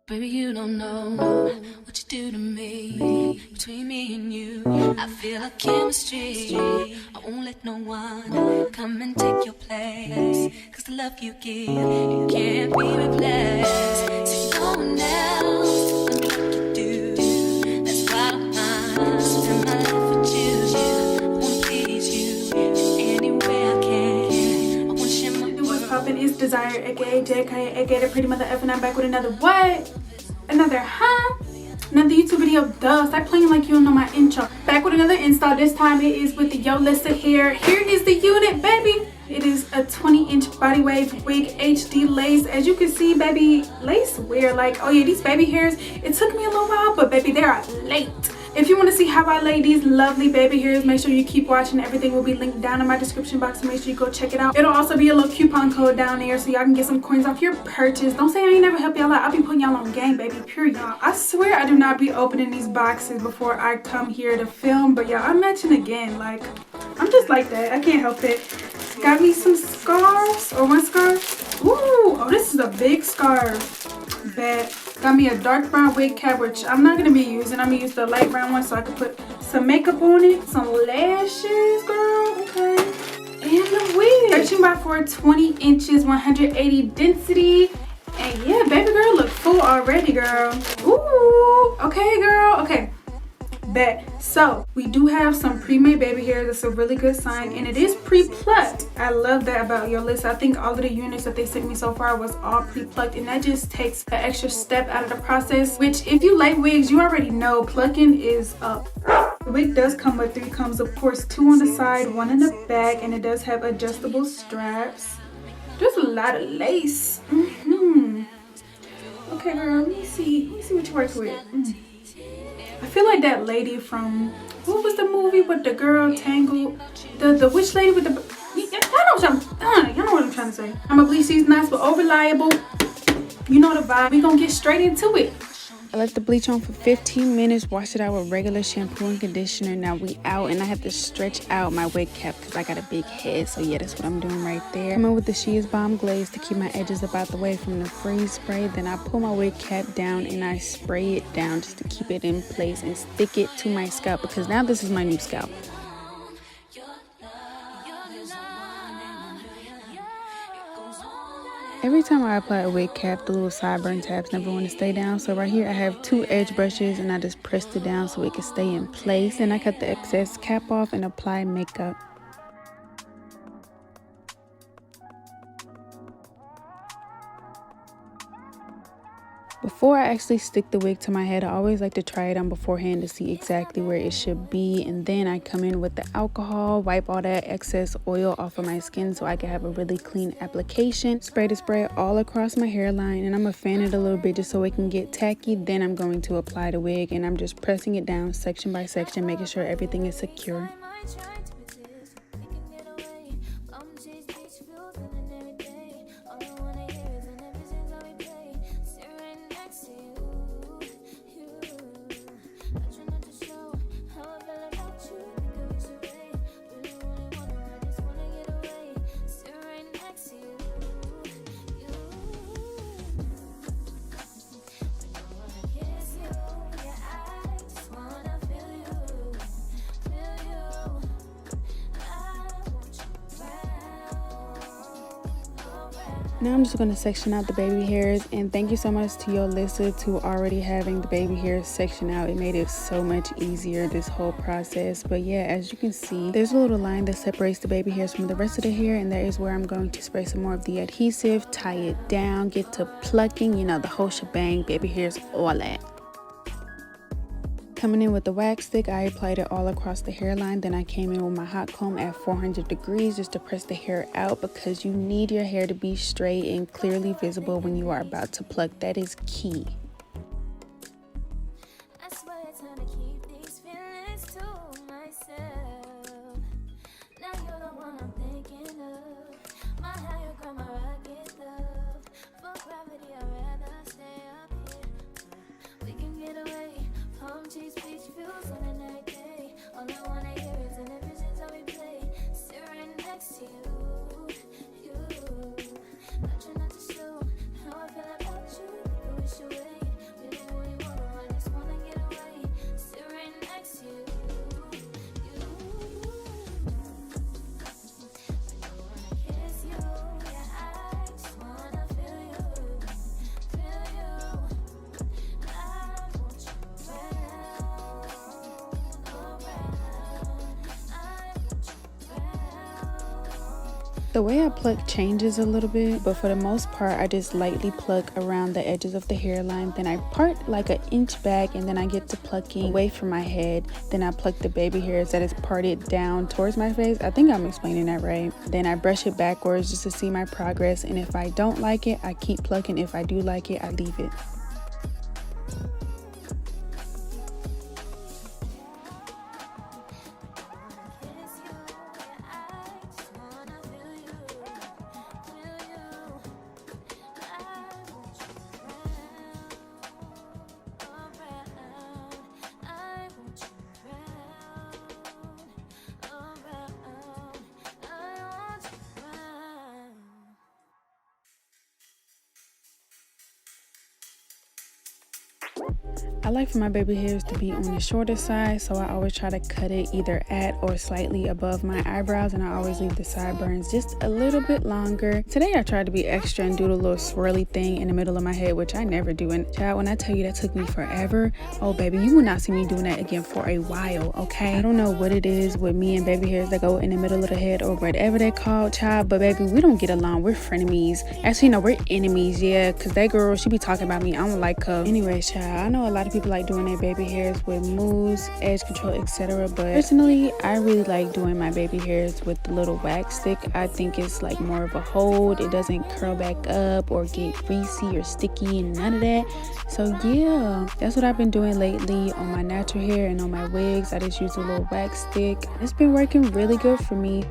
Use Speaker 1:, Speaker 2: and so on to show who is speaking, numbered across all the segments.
Speaker 1: Baby, you don't know what you do to me. Between me and you, I feel a chemistry. I won't let no one come and take your place. Cause the love you give, it can't be replaced. So no one else can do like you do. That's why I don't mind spend my life with you. I wanna please you in any way I can. I wanna share my world.
Speaker 2: What's poppin'? It's Desire, aka JK, aka the pretty mother F, and I'm back with another what? Another YouTube video. Duh, stop playing like you don't know my intro. Back with another install. This time it is with the Yolissa hair. Here is the unit, baby. It is a 20-inch body wave wig HD lace. As you can see, baby, lace wear. Like, oh yeah, these baby hairs, it took me a little while, but baby, they are late. If you want to see how I lay these lovely baby hairs, make sure you keep watching. Everything will be linked down in my description box, so make sure you go check it out. It'll also be a little coupon code down there so y'all can get some coins off your purchase. Don't say I ain't never help y'all out. I'll be putting y'all on game, baby. Pure y'all. I swear I do not be opening these boxes before I come here to film, but y'all, I'm mentioned again. Like, I'm just like that. I can't help it. Got me some scarves, or one scarf. Ooh, oh, this is a big scarf. Bet. Got me a dark brown wig cap, which I'm not gonna be using. I'm gonna use the light brown one so I can put some makeup on it, some lashes, girl. Okay, and the wig. 13x4, 20 inches, 180 density. And yeah, baby girl look full already, girl. Ooh, okay, girl. Okay. Bet. So we do have some pre-made baby hair. That's a really good sign, and it is pre-plucked. I love that about Yolissa. I think all of the units that they sent me so far was all pre-plucked, and that just takes an extra step out of the process, which if you like wigs, you already know plucking is up. The wig does come with 3 combs, of course, 2 on the side, 1 in the back, and it does have adjustable straps. There's a lot of lace. Okay, girl, let me see what you work with. I feel like that lady from, what was the movie with the girl tangled? The witch lady with the, y'all know what I'm trying to say. I'm gonna bleach these knots, but over liable. You know the vibe. We gonna get straight into it. I let the bleach on for 15 minutes, washed it out with regular shampoo and conditioner. Now we out, and I have to stretch out my wig cap because I got a big head. So yeah, that's what I'm doing right there. Come in with the She Is Bomb glaze to keep my edges about the way from the freeze spray. Then I pull my wig cap down and I spray it down just to keep it in place and stick it to my scalp, because now this is my new scalp. Every time I apply a wig cap, the little sideburn tabs never want to stay down. So right here I have 2 edge brushes, and I just pressed it down so it can stay in place. Then I cut the excess cap off and apply makeup. Before I actually stick the wig to my head, I always like to try it on beforehand to see exactly where it should be. And then I come in with the alcohol, wipe all that excess oil off of my skin so I can have a really clean application. Spray all across my hairline, and I'm going to fan it a little bit just so it can get tacky. Then I'm going to apply the wig, and I'm just pressing it down section by section, making sure everything is secure. Now I'm just going to section out the baby hairs, and thank you so much to Yolissa to already having the baby hairs section out. It made it so much easier, this whole process. But yeah, as you can see, there's a little line that separates the baby hairs from the rest of the hair, and that is where I'm going to spray some more of the adhesive, tie it down, get to plucking, you know, the whole shebang, baby hairs, all that. Coming in with the wax stick, I applied it all across the hairline. Then I came in with my hot comb at 400 degrees just to press the hair out, because you need your hair to be straight and clearly visible when you are about to pluck. That is key. The way I pluck changes a little bit, but for the most part, I just lightly pluck around the edges of the hairline. Then I part like an inch back, and then I get to plucking away from my head. Then I pluck the baby hairs that is parted down towards my face. I think I'm explaining that right. Then I brush it backwards just to see my progress. And if I don't like it, I keep plucking. If I do like it, I leave it. I like for my baby hairs to be on the shorter side, so I always try to cut it either at or slightly above my eyebrows, and I always leave the sideburns just a little bit longer. Today I tried to be extra and do the little swirly thing in the middle of my head, which I never do. And child, when I tell you that took me forever, oh baby, you will not see me doing that again for a while, okay? I don't know what it is with me and baby hairs that go in the middle of the head or whatever they're called, child, but baby, we don't get along. We're frenemies. Actually, no, we're enemies, yeah, because that girl, she be talking about me. I don't like her. Anyways, child, I know a lot of people like doing their baby hairs with mousse, edge control, etc., but personally I really like doing my baby hairs with the little wax stick. I think it's like more of a hold. It doesn't curl back up or get greasy or sticky and none of that. So yeah, that's what I've been doing lately on my natural hair and on my wigs. I just use a little wax stick. It's been working really good for me.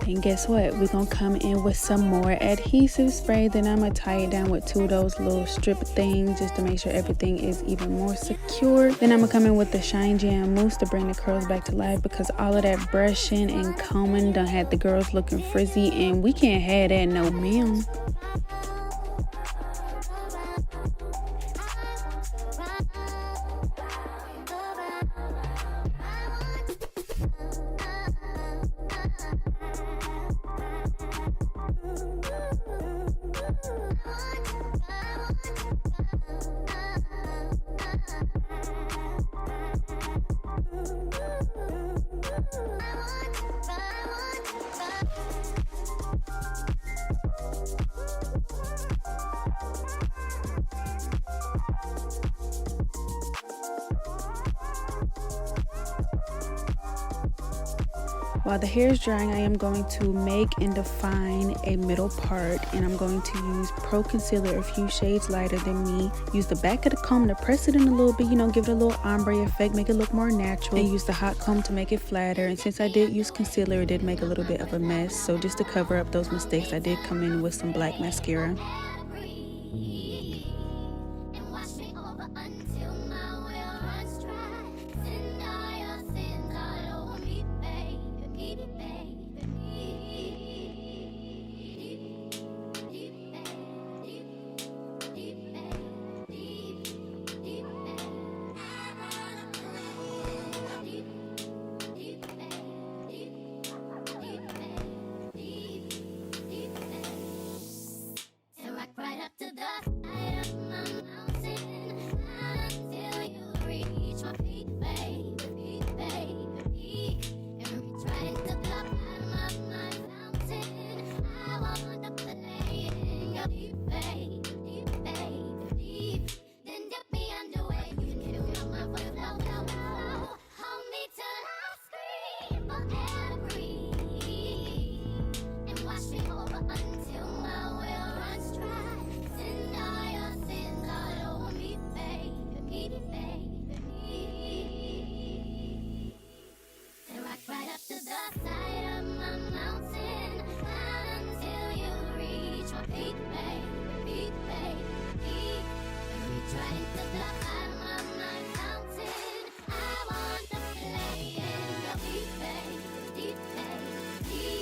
Speaker 2: And guess what? We're gonna come in with some more adhesive spray. Then I'm gonna tie it down with two of those little strip things just to make sure everything is even more secure. Then I'm gonna come in with the Shine Jam mousse to bring the curls back to life, because all of that brushing and combing done had the girls looking frizzy, and we can't have that, no ma'am. While the hair is drying, I am going to make and define a middle part, and I'm going to use Pro Concealer a few shades lighter than me. Use the back of the comb to press it in a little bit, you know, give it a little ombre effect, make it look more natural. And use the hot comb to make it flatter. And since I did use concealer, it did make a little bit of a mess. So just to cover up those mistakes, I did come in with some black mascara.
Speaker 1: the side of my mountain, climb until you reach my peak, babe, peak, babe, peak. Reach right to the bottom of my mountain. I want to play in the deep, babe, deep, babe, deep.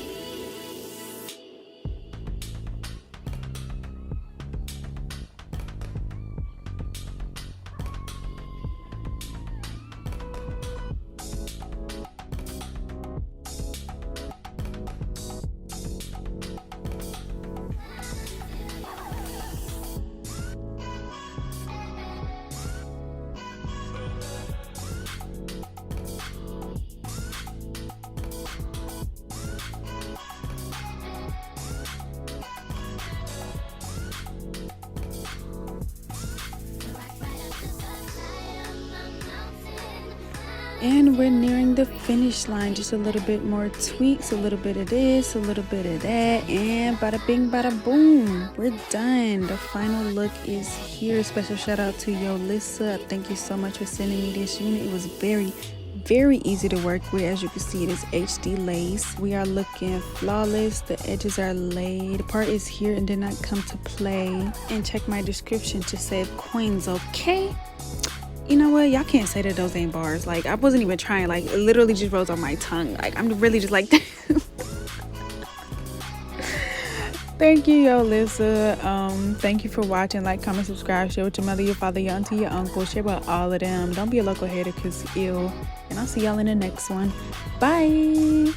Speaker 2: And we're nearing the finish line. Just a little bit more tweaks, a little bit of this, a little bit of that, and bada bing, bada boom. We're done. The final look is here. Special shout out to Yolissa. Thank you so much for sending me this unit. It was very easy to work with. As you can see, it is HD lace. We are looking flawless. The edges are laid. The part is here and did not come to play. And check my description to save coins, okay? You know what? Y'all can't say that those ain't bars. Like, I wasn't even trying. Like, it literally just rose on my tongue. Like, I'm really just like Thank you, Yolissa. Thank you for watching. Like, comment, subscribe, share with your mother, your father, your auntie, your uncle. Share with all of them. Don't be a local hater because ill. And I'll see y'all in the next one. Bye.